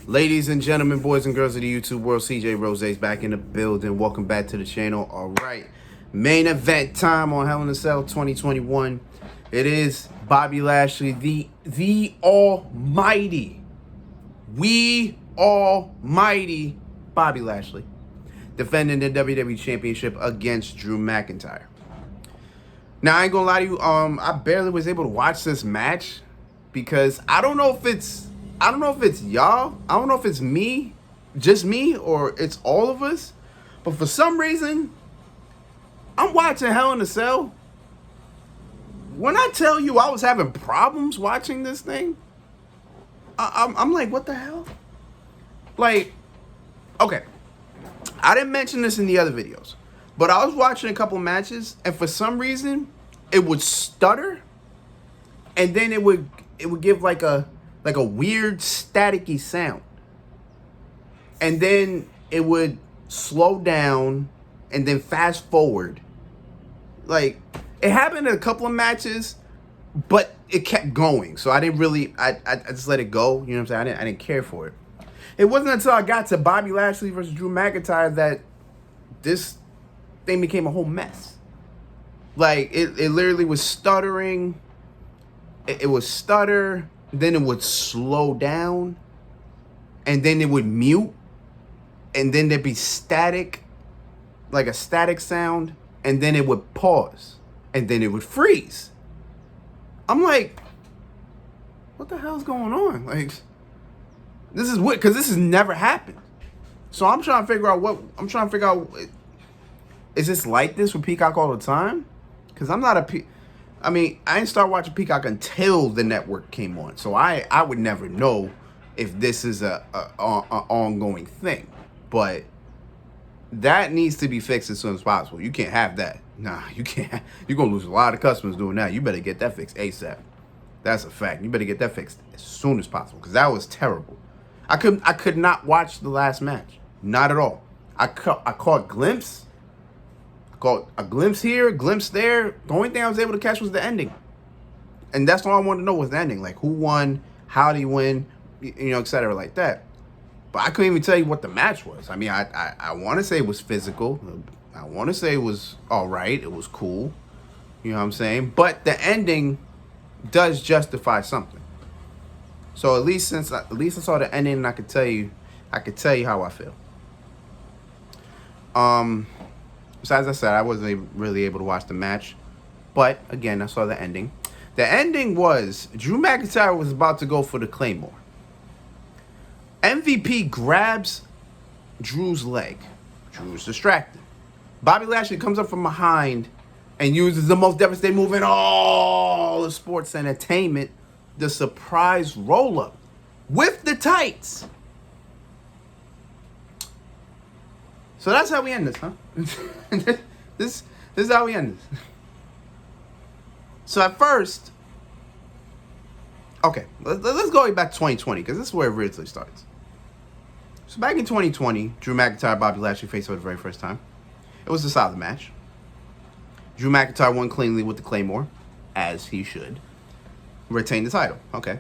Ladies and gentlemen, boys and girls of the YouTube world, CJ Rose's back in the building. Welcome back to the channel. All right, main event time on Hell in a Cell 2021. It is Bobby Lashley, the almighty, almighty Bobby Lashley, defending the WWE Championship against Drew McIntyre. Now, I ain't gonna lie to you, I barely was able to watch this match because I don't know if it's y'all. I don't know if it's me, just me, or it's all of us. But for some reason, I'm watching Hell in a Cell. When I tell you I was having problems watching this thing, I'm like, what the hell? Like, okay, I didn't mention this in the other videos, but I was watching a couple matches, and for some reason, it would stutter, and then it would give like a weird staticky sound. And then it would slow down and then fast forward. Like, it happened in a couple of matches, but it kept going. So I didn't really, I just let it go. You know what I'm saying? I didn't care for it. It wasn't until I got to Bobby Lashley versus Drew McIntyre that this thing became a whole mess. Like, it literally was stuttering. It would stutter. Then it would slow down, and then it would mute, and then there'd be static, like a static sound, and then it would pause, and then it would freeze. I'm like, what the hell's going on? Like, this is weird, because this has never happened. So I'm trying to figure out is this like this with Peacock all the time? Because I'm not I didn't start watching Peacock until the network came on, so I would never know if this is a ongoing thing. But that needs to be fixed as soon as possible. You can't have that. Nah, you can't. You're gonna lose a lot of customers doing that. You better get that fixed ASAP. That's a fact. You better get that fixed as soon as possible, because that was terrible. I could not watch the last match. Not at all. I caught glimpse. Got a glimpse here, a glimpse there. The only thing I was able to catch was the ending. And that's all I wanted to know was the ending. Like, who won, how did he win, etc. like that. But I couldn't even tell you what the match was. I mean, I want to say it was physical. I want to say it was all right. It was cool. You know what I'm saying? But the ending does justify something. So at least I saw the ending, and I could tell you how I feel. So as I said, I wasn't really able to watch the match. But, again, I saw the ending. The ending was Drew McIntyre was about to go for the Claymore. MVP grabs Drew's leg. Drew's distracted. Bobby Lashley comes up from behind and uses the most devastating move in all of sports entertainment, the surprise roll-up with the tights. So that's how we end this, huh? This is how we end this. So at first, okay, let's go back to 2020, because this is where it really starts. So back in 2020, Drew McIntyre, Bobby Lashley faced for the very first time. It was a solid match. Drew McIntyre won cleanly with the Claymore, as he should. Retained the title. Okay.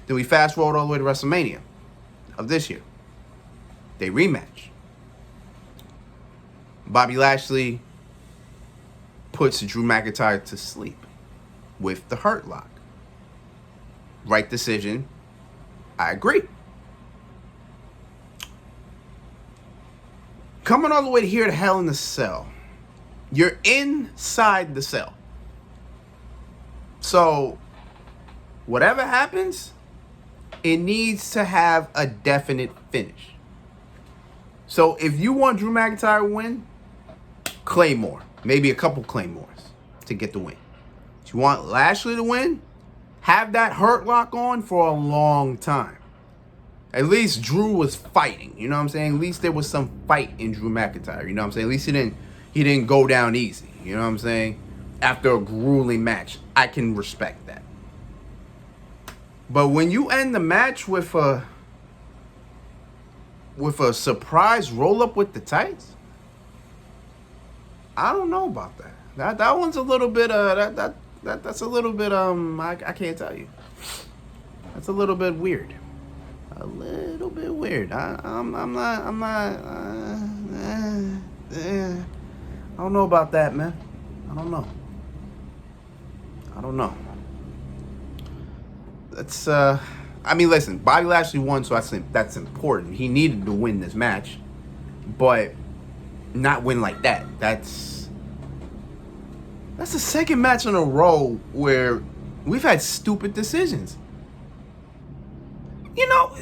Then we fast forward all the way to WrestleMania of this year. They rematch. Bobby Lashley puts Drew McIntyre to sleep with the Hurt Lock. Right decision. I agree. Coming all the way here to Hell in the Cell. You're inside the cell. So, whatever happens, it needs to have a definite finish. So, if you want Drew McIntyre to win, Claymore. Maybe a couple Claymores to get the win. If you want Lashley to win, have that Hurt Lock on for a long time. At least Drew was fighting. You know what I'm saying? At least there was some fight in Drew McIntyre. You know what I'm saying? At least he didn't go down easy. You know what I'm saying? After a grueling match. I can respect that. But when you end the match with a surprise roll-up with the tights, I don't know about that. That one's a little bit that's a little bit I can't tell you. That's a little bit weird. a little bit weird. I'm not. I don't know about that, man. I don't know. That's I mean, listen, Bobby Lashley won, so I think that's important. He needed to win this match, but not win like that. That's the second match in a row where we've had stupid decisions. You know,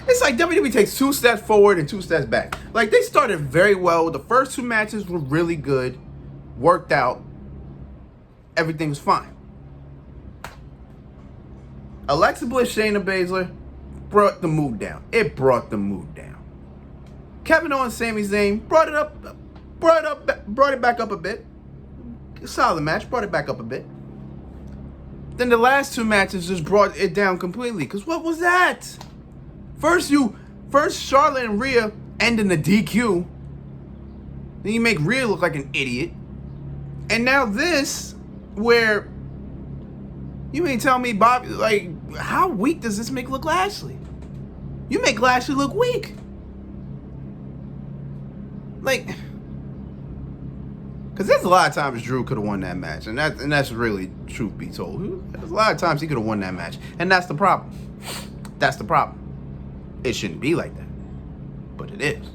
it's like WWE takes 2 steps forward and 2 steps back. Like, they started very well. The first 2 matches were really good, worked out, everything was fine. Alexa Bliss, Shayna Baszler brought the mood down. It brought the mood down. Kevin Owens, Sami Zayn brought it back up a bit. Solid match, brought it back up a bit. Then the last 2 matches just brought it down completely. Because what was that? First Charlotte and Rhea end in the DQ. Then you make Rhea look like an idiot. And now this, where you mean tell me, Bobby, like, how weak does this make look Lashley? You make Lashley look weak. Like, because there's a lot of times Drew could have won that match, and that's really truth be told. There's a lot of times he could have won that match, and that's the problem. That's the problem. It shouldn't be like that, but it is,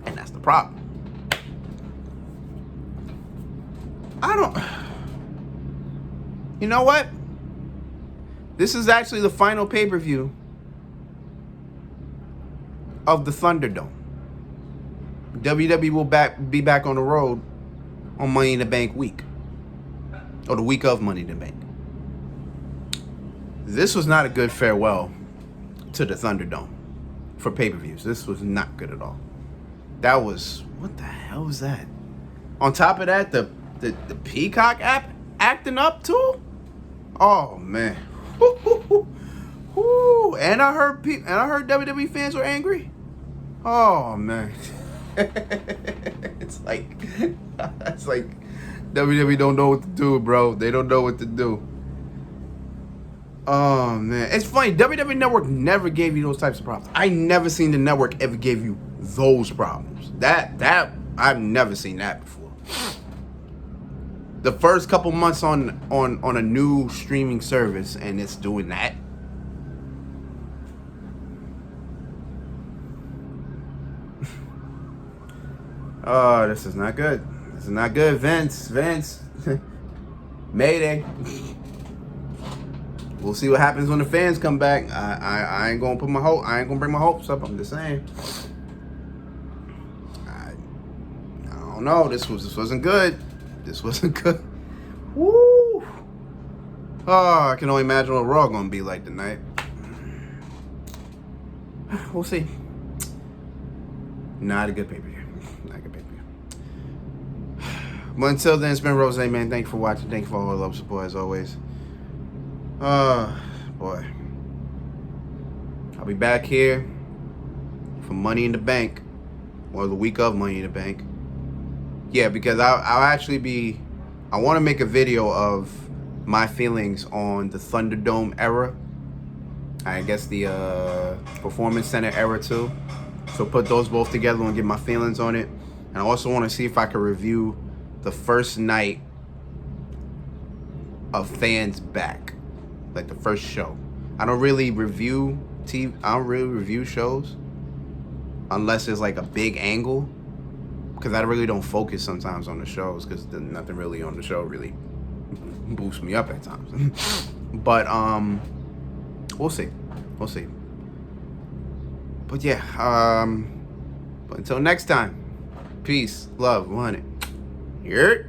and that's the problem. You know what? This is actually the final pay-per-view of the Thunderdome. WWE will be back on the road on Money in the Bank week. Or the week of Money in the Bank. This was not a good farewell to the Thunderdome for pay-per-views. This was not good at all. That was, what the hell was that? On top of that, the Peacock app acting up too? Oh man. And I heard WWE fans were angry. Oh man. It's like WWE don't know what to do, bro. They don't know what to do. Oh man, it's funny. WWE Network never gave you those types of problems. I never seen the network ever give you those problems. That I've never seen that before. The first couple months on a new streaming service, and it's doing that. Oh, this is not good. This is not good, Vince. Mayday. We'll see what happens when the fans come back. I ain't gonna bring my hopes up. I'm just saying. I don't know. This wasn't good. This wasn't good. Woo! Oh, I can only imagine what Raw gonna be like tonight. We'll see. Not a good pay-per-view. But until then, it's been Rose, man. Thank you for watching. Thank you for all the love support as always. Boy. I'll be back here for Money in the Bank. Or the week of Money in the Bank. Yeah, because I'll actually be... I want to make a video of my feelings on the Thunderdome era. I guess the Performance Center era too. So put those both together and get my feelings on it. And I also want to see if I can review the first night of Fans Back, like the first show. I don't really review TV. I don't really review shows unless there's like a big angle, because I really don't focus sometimes on the shows, because nothing really on the show really boosts me up at times. But we'll see. But yeah, but until next time, peace, love, 100. Here.